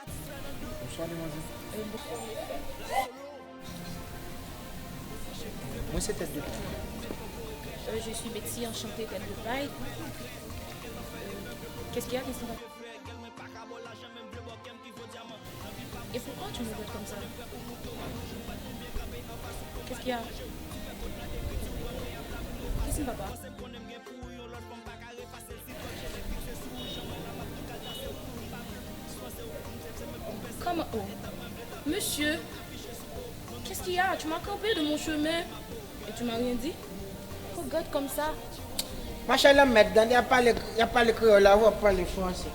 Bonsoir, mademoiselle. Bonsoir, monsieur. Moi, c'est tête de paille. Je suis Betsy, enchantée, tête de paille. Qu'est-ce qu'il y a? Qu'est-ce qu'il y a? Et pourquoi tu me regardes comme ça? Qu'est-ce qu'il y a? Qu'est-ce qui ne va pas? Comment? Oh. Monsieur, qu'est-ce qu'il y a? Tu m'as campé de mon chemin et tu m'as rien dit? Regarde comme ça. Machallah, maître, il n'y a pas le créole là, on va parler français.